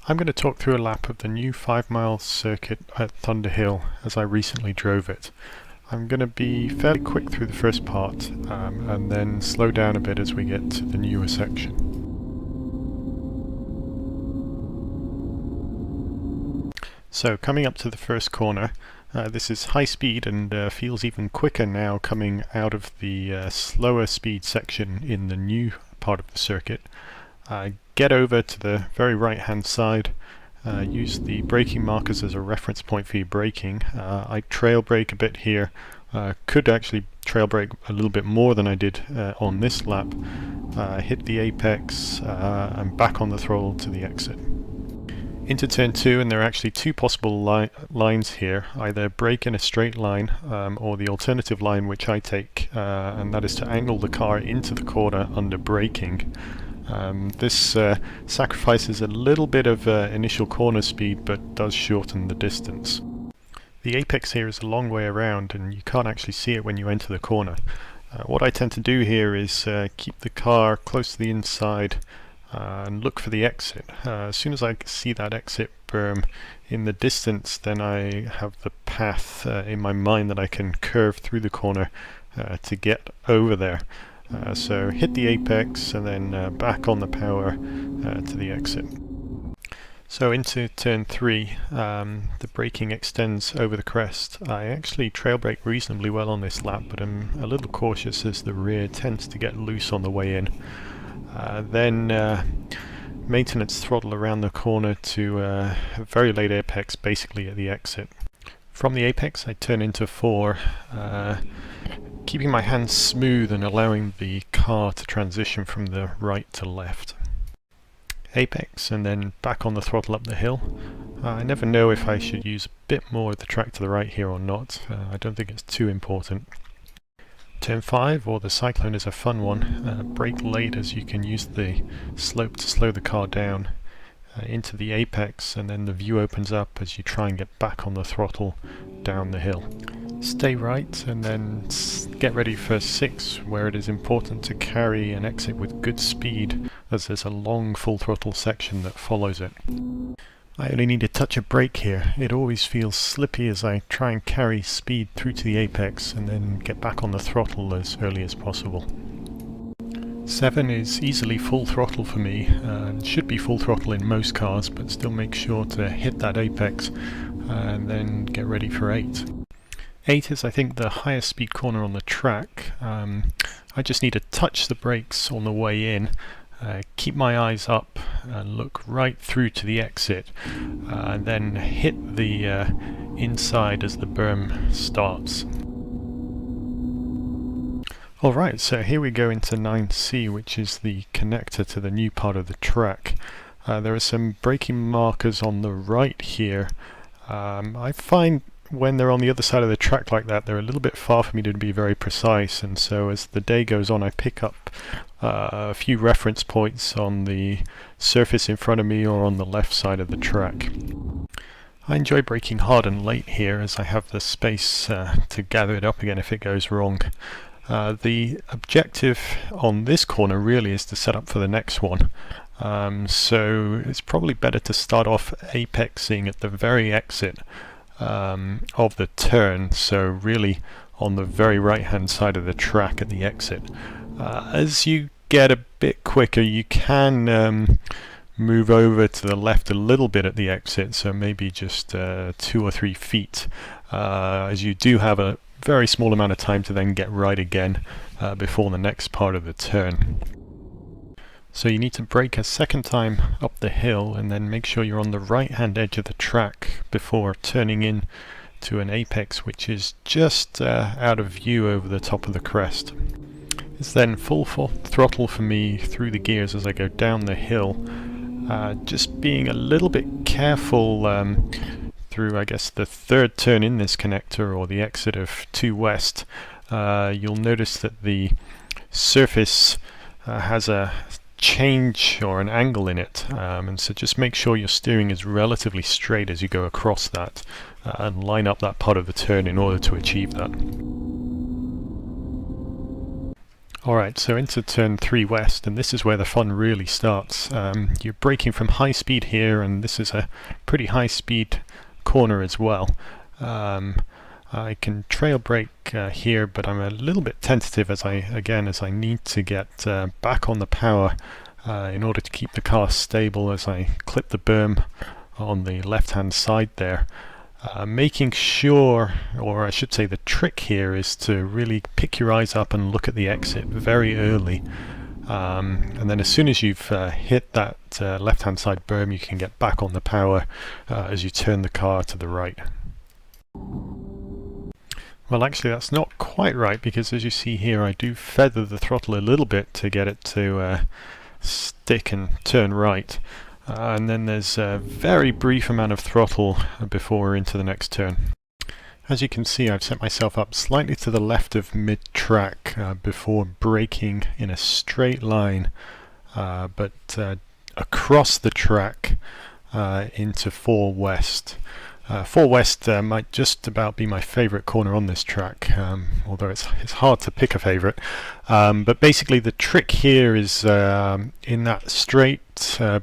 I'm going to talk through a lap of the new 5-mile circuit at Thunderhill as I recently drove it. I'm going to be fairly quick through the first part and then slow down a bit as we get to the newer section. So coming up to the first corner, this is high speed and feels even quicker now coming out of the slower speed section in the new part of the circuit. Get over to the very right hand side, use the braking markers as a reference point for your braking. I trail brake a bit here, could actually trail brake a little bit more than I did on this lap. Hit the apex and back on the throttle to the exit. Into turn 2, and there are actually two possible lines here, either brake in a straight line or the alternative line which I take, and that is to angle the car into the corner under braking. This sacrifices a little bit of initial corner speed but does shorten the distance. The apex here is a long way around and you can't actually see it when you enter the corner. What I tend to do here is keep the car close to the inside and look for the exit. As soon as I see that exit berm in the distance, then I have the path in my mind that I can curve through the corner to get over there. So hit the apex and then back on the power to the exit. So into turn 3, the braking extends over the crest. I actually trail brake reasonably well on this lap, but I'm a little cautious as the rear tends to get loose on the way in. Then maintenance throttle around the corner to a very late apex, basically at the exit. From the apex I turn into 4, keeping my hands smooth and allowing the car to transition from the right to left. Apex and then back on the throttle up the hill. I never know if I should use a bit more of the track to the right here or not. I don't think it's too important. Turn 5, or the Cyclone, is a fun one. Brake late as you can use the slope to slow the car down into the apex, and then the view opens up as you try and get back on the throttle down the hill. Stay right and then get ready for 6, where it is important to carry an exit with good speed as there's a long full throttle section that follows it. I only need a touch of brake here. It always feels slippy as I try and carry speed through to the apex and then get back on the throttle as early as possible. 7 is easily full throttle for me, and should be full throttle in most cars, but still make sure to hit that apex and then get ready for 8. 8 is, I think, the highest speed corner on the track. I just need to touch the brakes on the way in, keep my eyes up and look right through to the exit, and then hit the inside as the berm starts. Alright, so here we go into 9C, which is the connector to the new part of the track. There are some braking markers on the right here. I find when they're on the other side of the track like that, they're a little bit far for me to be very precise, and so as the day goes on I pick up a few reference points on the surface in front of me or on the left side of the track. I enjoy braking hard and late here as I have the space to gather it up again if it goes wrong. The objective on this corner really is to set up for the next one. So it's probably better to start off apexing at the very exit of the turn, so really on the very right hand side of the track at the exit. As you get a bit quicker you can move over to the left a little bit at the exit, so maybe just 2 or 3 feet, as you do have a very small amount of time to then get right again before the next part of the turn. So you need to brake a second time up the hill and then make sure you're on the right hand edge of the track before turning in to an apex which is just out of view over the top of the crest. It's then full throttle for me through the gears as I go down the hill, just being a little bit careful through, I guess, the third turn in this connector, or the exit of 2 West. You'll notice that the surface has a change or an angle in it, and so just make sure your steering is relatively straight as you go across that and line up that part of the turn in order to achieve that. Alright, so into turn 3 west, and this is where the fun really starts. You're braking from high speed here, and this is a pretty high speed corner as well. I can trail brake here, but I'm a little bit tentative as I need to get back on the power in order to keep the car stable as I clip the berm on the left hand side there. Making sure, or I should say the trick here, is to really pick your eyes up and look at the exit very early. And then as soon as you've hit that left hand side berm, you can get back on the power as you turn the car to the right. Well, actually that's not quite right, because as you see here I do feather the throttle a little bit to get it to stick and turn right. And then there's a very brief amount of throttle before we're into the next turn. As you can see, I've set myself up slightly to the left of mid-track before braking in a straight line, but across the track into 4 west. 4 west might just about be my favourite corner on this track, although it's hard to pick a favourite. But basically the trick here is in that straight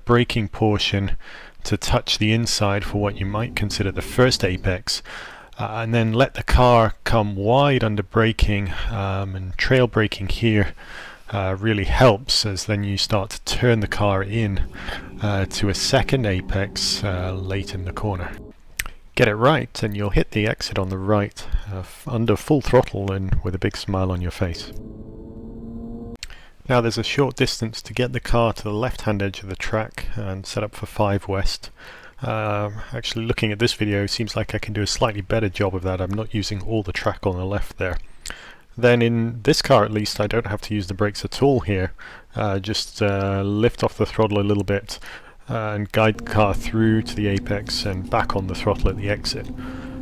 braking portion to touch the inside for what you might consider the first apex, and then let the car come wide under braking, and trail braking here really helps, as then you start to turn the car in to a second apex late in the corner. Get it right and you'll hit the exit on the right under full throttle and with a big smile on your face. Now there's a short distance to get the car to the left hand edge of the track and set up for 5 west. Actually looking at this video, it seems like I can do a slightly better job of that. I'm not using all the track on the left there. Then in this car at least I don't have to use the brakes at all here. Just lift off the throttle a little bit and guide the car through to the apex and back on the throttle at the exit.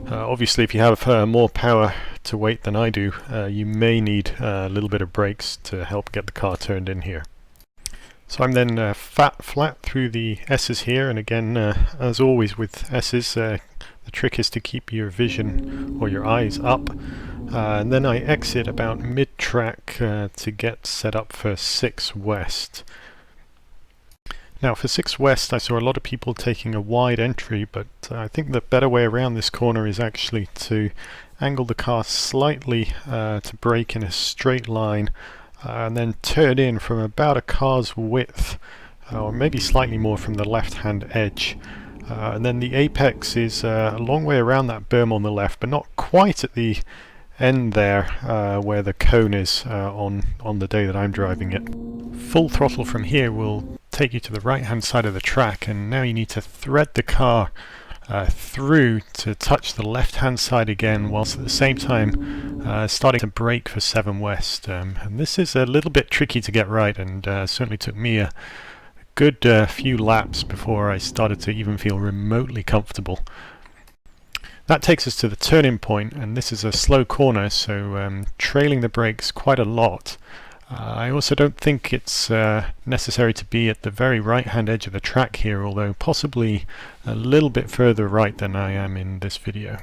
Obviously if you have more power to weight than I do, you may need a little bit of brakes to help get the car turned in here. So I'm then flat through the S's here, and again as always with S's, the trick is to keep your vision or your eyes up, and then I exit about mid-track to get set up for 6 west. Now for 6 west I saw a lot of people taking a wide entry, but I think the better way around this corner is actually to angle the car slightly to brake in a straight line and then turn in from about a car's width, or maybe slightly more from the left hand edge. And then the apex is a long way around that berm on the left, but not quite at the end there where the cone is on the day that I'm driving it. Full throttle from here will take you to the right hand side of the track, and now you need to thread the car through to touch the left hand side again, whilst at the same time starting to brake for 7 west. And this is a little bit tricky to get right, and certainly took me a good few laps before I started to even feel remotely comfortable. That takes us to the turning point, and this is a slow corner, so trailing the brakes quite a lot. I also don't think it's necessary to be at the very right hand edge of the track here, although possibly a little bit further right than I am in this video.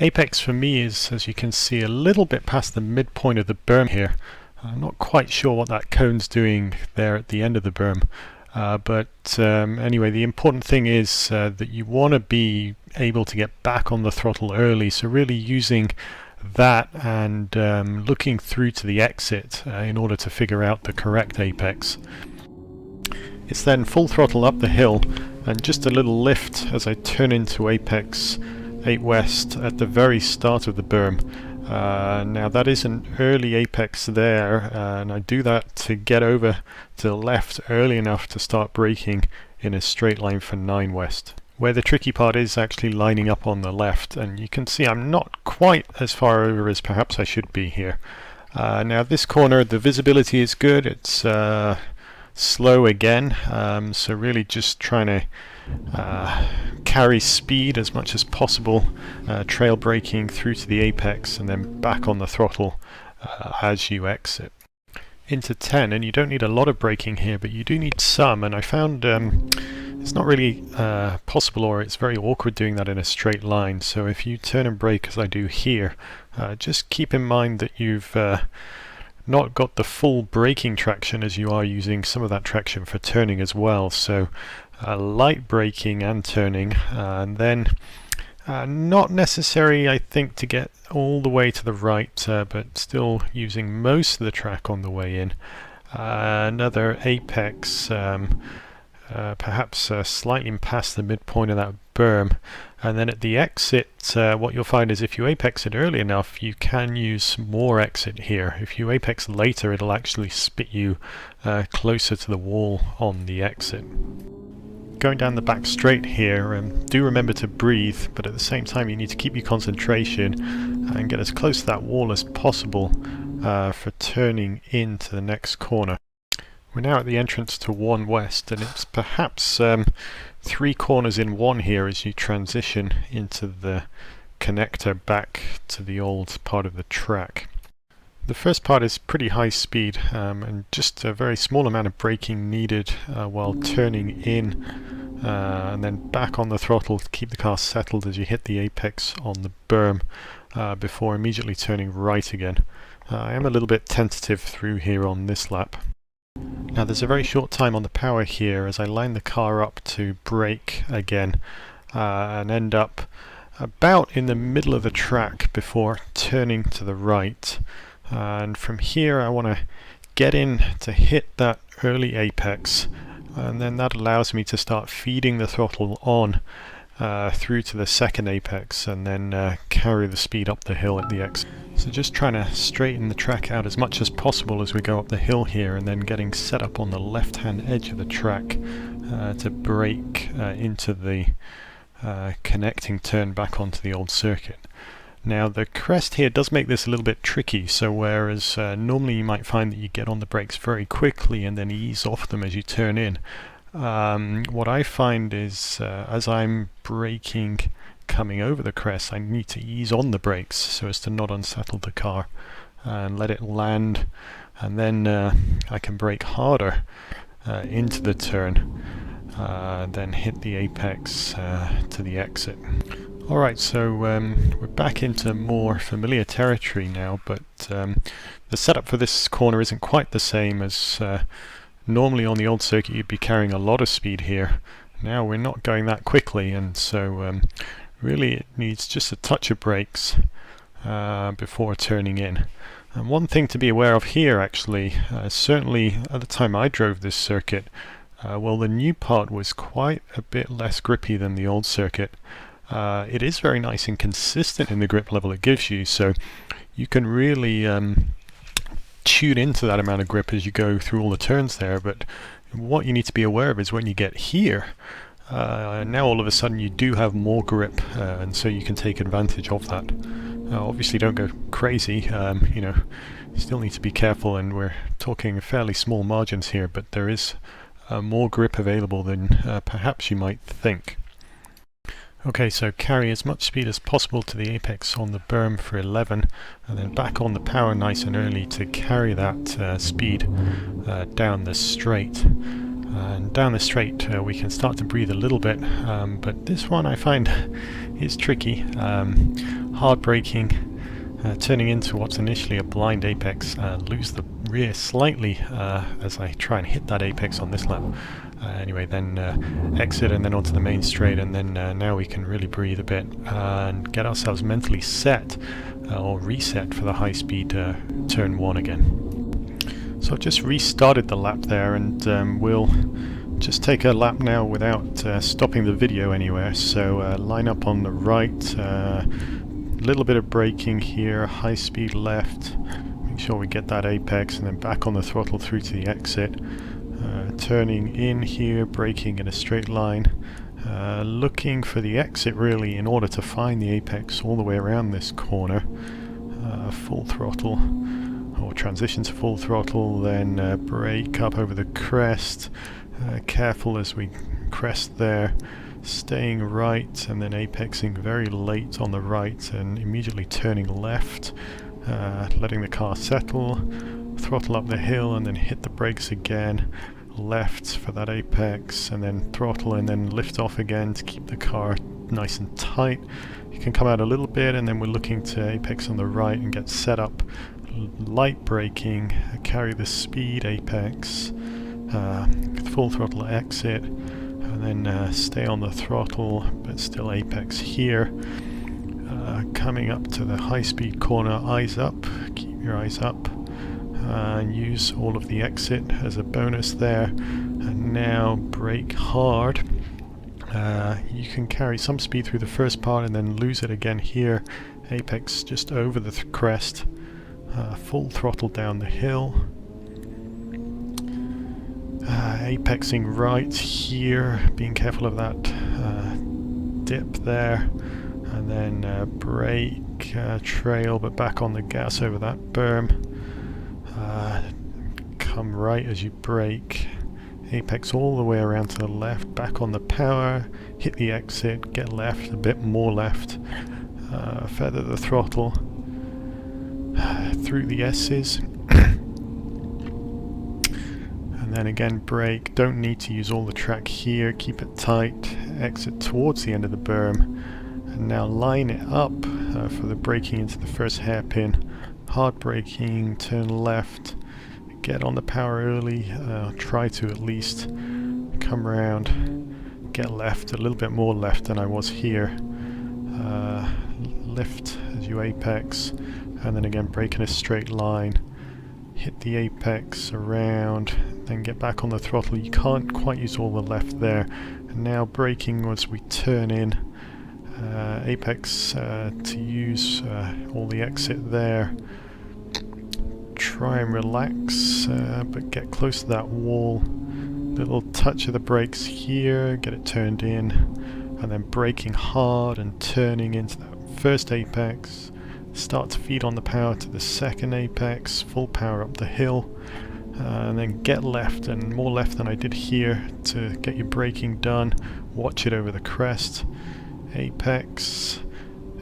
Apex for me is, as you can see, a little bit past the midpoint of the berm here. I'm not quite sure what that cone's doing there at the end of the berm, but anyway, the important thing is that you want to be able to get back on the throttle early, so really using that and looking through to the exit in order to figure out the correct apex. It's then full throttle up the hill and just a little lift as I turn into apex 8 west at the very start of the berm. Now that is an early apex there, and I do that to get over to the left early enough to start braking in a straight line for 9 west. Where the tricky part is actually lining up on the left, and you can see I'm not quite as far over as perhaps I should be here. Now this corner, the visibility is good, it's slow again, so really just trying to carry speed as much as possible, trail braking through to the apex and then back on the throttle as you exit. Into 10, and you don't need a lot of braking here, but you do need some, and I found it's not really possible, or it's very awkward doing that in a straight line. So if you turn and brake as I do here, just keep in mind that you've not got the full braking traction as you are using some of that traction for turning as well. So light braking and turning, and then not necessary, I think, to get all the way to the right, but still using most of the track on the way in. Another apex, perhaps slightly past the midpoint of that berm, and then at the exit what you'll find is if you apex it early enough you can use more exit here. If you apex later it'll actually spit you closer to the wall on the exit. Going down the back straight here, do remember to breathe, but at the same time you need to keep your concentration and get as close to that wall as possible for turning into the next corner. We're now at the entrance to 1 West, and it's perhaps 3 corners in one here as you transition into the connector back to the old part of the track. The first part is pretty high speed, and just a very small amount of braking needed while turning in, and then back on the throttle to keep the car settled as you hit the apex on the berm before immediately turning right again. I am a little bit tentative through here on this lap. Now there's a very short time on the power here as I line the car up to brake again and end up about in the middle of the track before turning to the right. And from here I want to get in to hit that early apex, and then that allows me to start feeding the throttle on through to the second apex and then carry the speed up the hill at the exit. So just trying to straighten the track out as much as possible as we go up the hill here, and then getting set up on the left hand edge of the track to brake into the connecting turn back onto the old circuit. Now the crest here does make this a little bit tricky, so whereas normally you might find that you get on the brakes very quickly and then ease off them as you turn in, what I find is as I'm braking coming over the crest, I need to ease on the brakes so as to not unsettle the car and let it land, and then I can brake harder into the turn, then hit the apex to the exit. Alright, so we're back into more familiar territory now, but the setup for this corner isn't quite the same as normally on the old circuit. You'd be carrying a lot of speed here. Now we're not going that quickly, and so really it needs just a touch of brakes before turning in. And one thing to be aware of here actually, certainly at the time I drove this circuit, well, the new part was quite a bit less grippy than the old circuit. It is very nice and consistent in the grip level it gives you, so you can really tune into that amount of grip as you go through all the turns there. But what you need to be aware of is when you get here, now all of a sudden you do have more grip, and so you can take advantage of that. Obviously don't go crazy, you know, you still need to be careful, and we're talking fairly small margins here, but there is more grip available than perhaps you might think. Okay, so carry as much speed as possible to the apex on the berm for 11, and then back on the power nice and early to carry that speed down the straight. And down the straight we can start to breathe a little bit, but this one I find is tricky. Hard braking, turning into what's initially a blind apex, lose the rear slightly as I try and hit that apex on this lap. Anyway, then exit and then onto the main straight, and then now we can really breathe a bit and get ourselves mentally set or reset for the high speed turn 1 again. So I've just restarted the lap there, and we'll just take a lap now without stopping the video anywhere. So line up on the right, little bit of braking here, high speed left, make sure we get that apex, and then back on the throttle through to the exit. Turning in here, braking in a straight line, looking for the exit really in order to find the apex all the way around this corner. Full throttle, or transition to full throttle, then brake up over the crest, careful as we crest there, staying right and then apexing very late on the right and immediately turning left, letting the car settle, throttle up the hill and then hit the brakes again, left for that apex, and then throttle and then lift off again to keep the car nice and tight. You can come out a little bit, and then we're looking to apex on the right and get set up light braking, carry the speed apex, full throttle exit, and then stay on the throttle but still apex here. Coming up to the high speed corner, eyes up, keep your eyes up, and use all of the exit as a bonus there. And now brake hard. You can carry some speed through the first part and then lose it again here. Apex just over the crest. Full throttle down the hill. Apexing right here, being careful of that dip there. And then brake, trail, but back on the gas over that berm. Come right as you brake. Apex all the way around to the left, back on the power, hit the exit, get left, a bit more left, feather the throttle, through the S's, and then again brake. Don't need to use all the track here, keep it tight, exit towards the end of the berm, and now line it up for the braking into the first hairpin. Hard braking, turn left, get on the power early, try to at least come around, get left, a little bit more left than I was here, lift as you apex, and then again brake in a straight line, hit the apex around, then get back on the throttle. You can't quite use all the left there, and now braking as we turn in, apex to use all the exit there. Try and relax, but get close to that wall. Little touch of the brakes here, get it turned in, and then braking hard and turning into that first apex. Start to feed on the power to the second apex, full power up the hill, and then get left, and more left than I did here to get your braking done. Watch it over the crest, apex,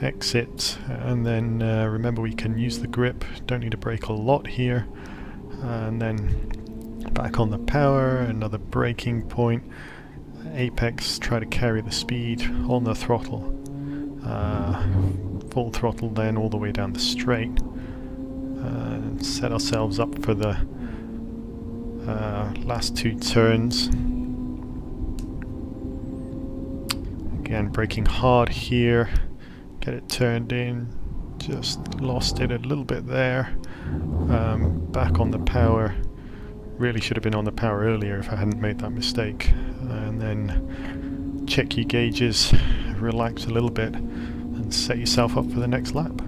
exit, and then remember we can use the grip, don't need to brake a lot here, and then back on the power, another braking point, apex, try to carry the speed on the throttle, full throttle then all the way down the straight, and set ourselves up for the last two turns. Again braking hard here, get it turned in, just lost it a little bit there, back on the power, really should have been on the power earlier if I hadn't made that mistake, and then check your gauges, relax a little bit and set yourself up for the next lap.